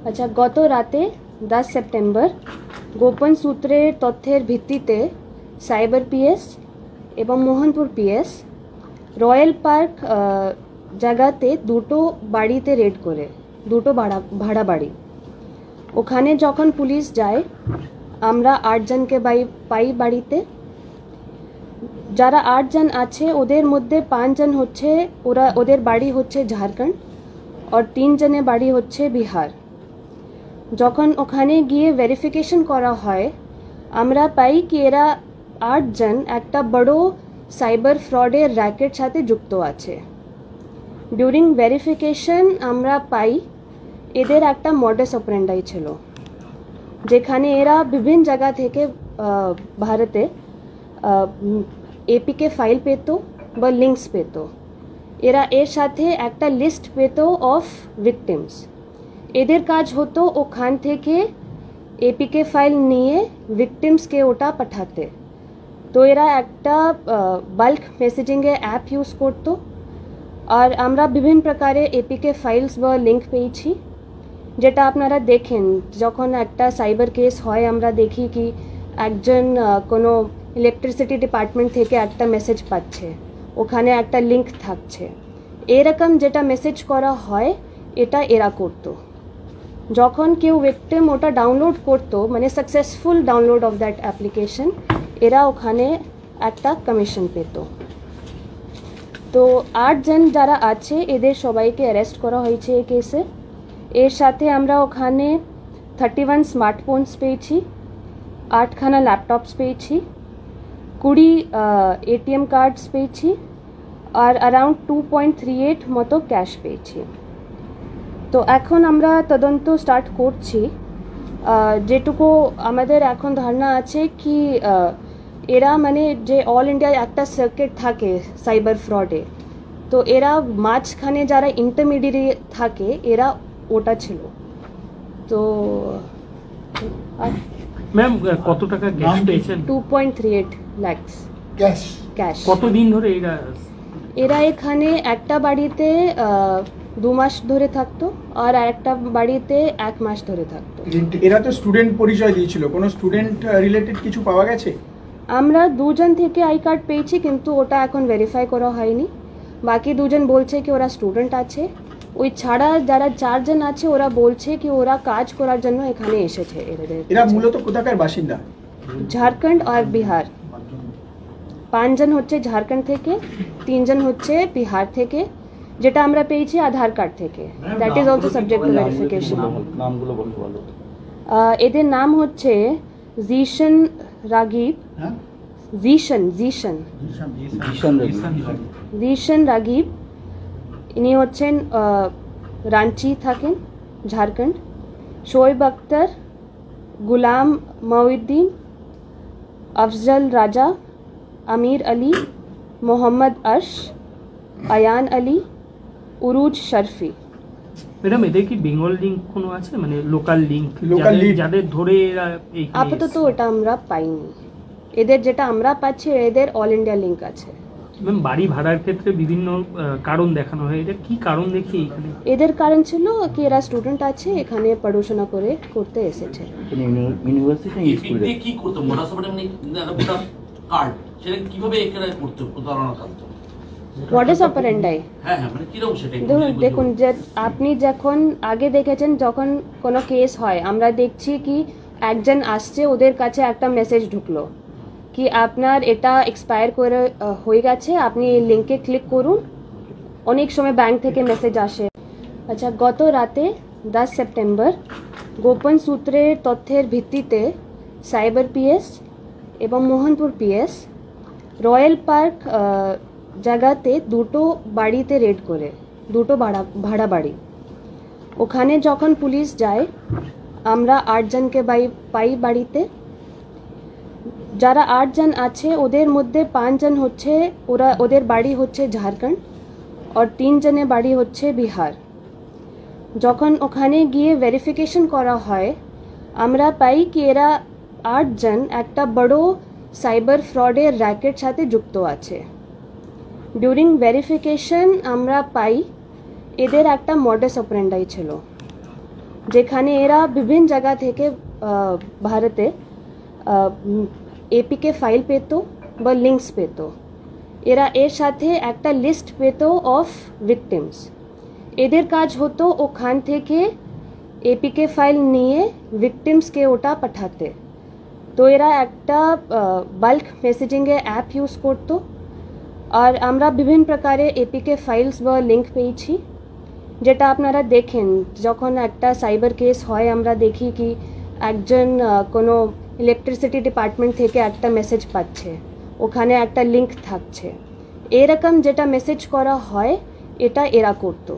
আচ্ছা, গত রাতে 10 সেপ্টেম্বর গোপন সূত্রের তথ্যের ভিত্তিতে সাইবার পিএস এবং মোহনপুর পিএস রয়্যাল পার্ক জায়গাতে দুটো বাড়িতে রেড করে, দুটো ভাড়া বাড়ি। ওখানে যখন পুলিশ যায় আমরা 8 জনকে পাই বাড়িতে। যারা 8 জন আছে ওদের মধ্যে 5 জন হচ্ছে ওদের বাড়ি হচ্ছে ঝাড়খণ্ড আর 3 জনের বাড়ি হচ্ছে বিহার। যখন ওখানে গিয়ে ভেরিফিকেশন করা হয় আমরা পাই কি এরা 8 জন একটা বড় সাইবার ফ্রডের র্যাকেট সাথে যুক্ত আছে। ডিউরিং ভেরিফিকেশন আমরা পাই এদের একটা মডাস অপারেন্ডাই ছিল, যেখানে এরা বিভিন্ন জায়গা থেকে ভারতে এপিকে ফাইল পেত বা লিঙ্কস পেত। এরা এর সাথে একটা লিস্ট পেত অফ ভিকটিমস। এদের কাজ হতো ওখান থেকে এপিকে ফাইল নিয়ে ভিকটিমসকে ওটা পাঠাতে। তো এরা একটা বাল্ক মেসেজিংয়ে অ্যাপ ইউজ করতো আর আমরা বিভিন্ন প্রকারের এপিকে ফাইলস বা লিঙ্ক পেয়েছি, যেটা আপনারা দেখেন যখন একটা সাইবার কেস হয় আমরা দেখি কি একজন কোনো ইলেকট্রিসিটি ডিপার্টমেন্ট থেকে একটা মেসেজ পাচ্ছে, ওখানে একটা লিঙ্ক থাকছে। এরকম যেটা মেসেজ করা হয় এটা এরা করতো। যখন কেউ ভিকটিম ওটা ডাউনলোড করতো, মানে successful download of that application, এরা ওখানে একটা কমিশন পেত। তো 8 জন যারা আছে এদের সবাইকে অ্যারেস্ট করা হয়েছে এই কেসে। এর সাথে আমরা ওখানে 31 স্মার্টফোনস পেয়েছি, 8খানা ল্যাপটপস পেয়েছি, 20 এটিএম কার্ডস পেয়েছি আর অ্যারাউন্ড 2.38 মতো ক্যাশ পেয়েছি। তো এখন আমরা তদন্ত স্টার্ট করছি। যেটুকু আমাদের এখন ধারণা আছে কি এরা মানে যে অল ইন্ডিয়া একটা সার্কিট থাকে সাইবার ফ্রডে, তো এরা মাঝখানে যারা ইন্টারমিডিয়েট থাকে এরা ওটা ছিল। তো ম্যাম কত টাকা ক্যাশ পেয়েছেন? 2.38 lakhs ক্যাশ। কতদিন ধরে এরা এখানে একটা বাড়িতে 2 মাস ধরে থাকতো আর একটা বাড়িতে 1 মাস ধরে থাকতো। এরা তো স্টুডেন্ট পরিচয় দিয়েছিল, কোনো স্টুডেন্ট রিলেটেড কিছু পাওয়া গেছে? আমরা 2 জন থেকে আই কার্ড পেয়েছি, কিন্তু ওটা এখন ভেরিফাই করা হয়নি। বাকি 2 জন বলছে কি ওরা স্টুডেন্ট আছে। ওই ছাড়া যারা 4 জন আছে ওরা বলছে কি ওরা কাজ করার জন্য এখানে এসেছে। এরা মূলত কোথাকার বাসিন্দা? ঝাড়খণ্ড আর বিহার। 5 জন হচ্ছে ঝাড়খণ্ড থেকে, 3 জন হচ্ছে বিহার থেকে, যেটা আমরা পেয়েছি আধার কার্ড থেকে। That is also subject to verification. নামগুলো বলতে পারো? এদের নাম হচ্ছে জিশন রাগিব, জিশন রাগিব। ইনি হচ্ছেন রাঞ্চি থাকেন, ঝাড়খণ্ড। শোয়েব আক্তার, গুলাম মঈউদ্দিন, আফজল রাজা, আমির আলী, মোহাম্মদ আশ, আয়ান আলী, উরুজ শরফি। ম্যাডাম এদের কি বেঙ্গল লিঙ্ক কোনো আছে, মানে লোকাল লিঙ্ক যাদের ধরে এরা? আপাতত ওটা আমরা পাইনি। এদের যেটা আমরা পাচ্ছি এদের অল ইন্ডিয়া লিঙ্ক আছে। ম্যাম বাড়ি ভাড়ার ক্ষেত্রে বিভিন্ন কারণ দেখানো হয়, এটা কি কারণ দেখি এখানে? এদের কারণ ছিল কি এরা স্টুডেন্ট আছে, এখানে পড়াশোনা করতে এসেছে। ইউনিভার্সিটি স্কুলে কি করতে মোডাস অপারেন্ডি কার্ড সেটা কিভাবে এখানে করতে প্রতারণা করতে? মডাস অপারেন্ডাই মানে কিরকম সেটা দেখুন, যে আপনি যখন আগে দেখেছেন যখন কোনো কেস হয় আমরা দেখছি কি একজন আসছে, ওদের কাছে একটা মেসেজ ঢুকলো কি আপনার এটা এক্সপায়ার করে হয়ে গেছে, আপনি এই লিঙ্কে ক্লিক করুন। অনেক সময় ব্যাংক থেকে মেসেজ আসে। আচ্ছা, গত রাতে 10 সেপ্টেম্বর গোপন সূত্রের তথ্যের ভিত্তিতে সাইবার পিএস এবং মোহনপুর পিএস রয়্যাল পার্ক জায়গাতে দুটো বাড়িতে রেড করে, দুটো ভাড়া বাড়ি। ওখানে যখন পুলিশ যায় আমরা 8 জনকে পাই বাড়িতে। যারা 8 জন আছে ওদের মধ্যে 5 জন হচ্ছে ওদের বাড়ি হচ্ছে ঝাড়খণ্ড আর 3 জনের বাড়ি হচ্ছে বিহার। যখন ওখানে গিয়ে ভেরিফিকেশন করা হয় আমরা পাই কি এরা 8 জন একটা বড় সাইবার ফ্রডের র্যাকেট সাথে যুক্ত আছে। ডিউরিং ভেরিফিকেশন আমরা পাই এদের একটা মডাস অপারেন্ডাই ছিল, যেখানে এরা বিভিন্ন জায়গা থেকে ভারতে এপিকে ফাইল পেত বা লিঙ্কস পেত। এরা এর সাথে একটা লিস্ট পেত অফ ভিকটিমস। এদের কাজ হতো ওখান থেকে এপিকে ফাইল নিয়ে ভিকটিমসকে ওটা পাঠাতে। তো এরা একটা বাল্ক মেসেজিংয়ে অ্যাপ ইউজ করতো। আর আমরা বিভিন্ন প্রকারের এপিকে ফাইলস বা লিঙ্ক পেয়েছি, যেটা আপনারা দেখেন যখন একটা সাইবার কেস হয় আমরা দেখি কি একজন কোনো ইলেকট্রিসিটি ডিপার্টমেন্ট থেকে একটা মেসেজ পাচ্ছে, ওখানে একটা লিঙ্ক থাকছে। এরকম যেটা মেসেজ করা হয় এটা এরা করতো।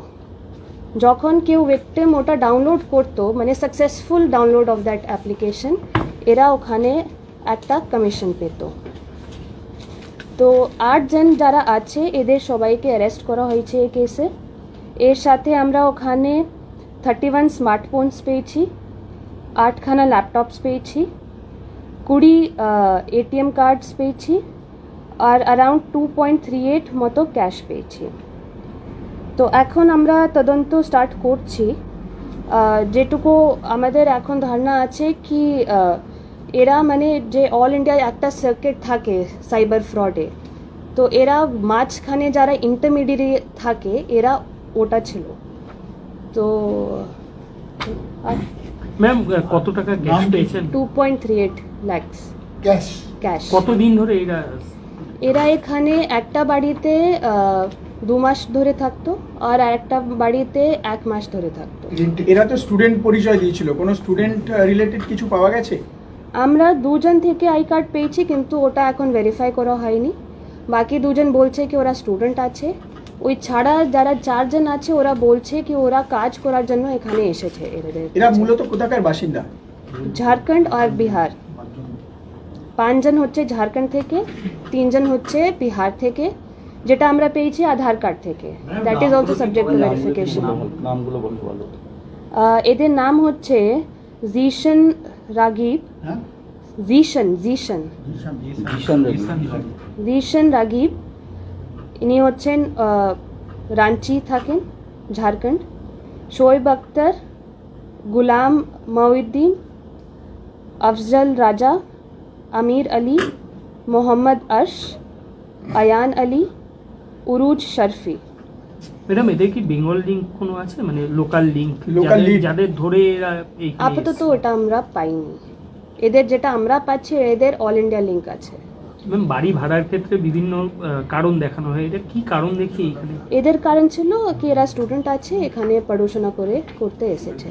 যখন কেউ ভিকটিম ওটা ডাউনলোড করতো, মানে successful download of that application, এরা ওখানে একটা কমিশন পেত। তো 8 জন যারা আছে এদের সবাইকে অ্যারেস্ট করা হয়েছে এই কেসে। এর সাথে আমরা ওখানে 31 স্মার্টফোনস পেয়েছি, 8খানা ল্যাপটপস পেয়েছি, 20 এটিএম কার্ডস পেয়েছি, আর অ্যারাউন্ড 2.38 মতো ক্যাশ পেয়েছি। তো এখন আমরা তদন্ত স্টার্ট করছি। যেটুকু আমাদের এখন ধারণা আছে কি এরা মানে যে অল ইন্ডিয়া একটা সার্কিট থাকে সাইবার ফ্রডে, তো এরা মাঝখানে যারা ইন্টারমিডিয়েট থাকে এরা ওটা ছিল। তো ম্যাম কত টাকা ক্যাশ পেয়েছেন? 2.38 lakhs ক্যাশ। কতদিন ধরে এরা এখানে একটা বাড়িতে 2 মাস ধরে থাকতো আর একটা বাড়িতে 1 মাস ধরে থাকতো। এরা তো স্টুডেন্ট পরিচয় দিয়েছিল, কোনো স্টুডেন্ট রিলেটেড কিছু পাওয়া গেছে? আমরা 2 জন থেকে আই কার্ড পেয়েছি, কিন্তু ওটা এখন ভেরিফাই করা হয়নি। বাকি 2 জন বলছে কি ওরা স্টুডেন্ট আছে। ওই ছাড়া যারা 4 জন আছে ওরা বলছে কি ওরা কাজ করার জন্য এখানে এসেছে। এরা মূলত কোথাকার বাসিন্দা? ঝাড়খণ্ড আর বিহার। 5 জন হচ্ছে ঝাড়খণ্ড থেকে, 3 জন হচ্ছে বিহার থেকে, যেটা আমরা পেয়েছি আধার কার্ড থেকে। That is also subject to verification. নামগুলো বলতে ভালো। এদের নাম হচ্ছে জিশন রাগিব, জিশন রাগিব। ইনি হচ্ছেন রাঞ্চি থাকেন, ঝাড়খণ্ড। শোয়েব আক্তার, গুলাম মঈউদ্দিন, আফজল রাজা, আমির আলী, মোহাম্মদ আশ, আয়ান আলী, উরুজ শরফি। ম্যাডাম এদের কি বেঙ্গল লিঙ্ক কোনো আছে, মানে লোকাল লিঙ্ক যাদের ধরে এরা? আপাতত ওটা আমরা পাইনি। এদের যেটা আমরা পাচ্ছি এদের অল ইন্ডিয়া লিঙ্ক আছে। ম্যাম বাড়ি ভাড়ার ক্ষেত্রে বিভিন্ন কারণ দেখানো হয়, এটা কি কারণ দেখি এখানে? এদের কারণ ছিল কি এরা স্টুডেন্ট আছে, এখানে পড়াশোনা করতে এসেছে।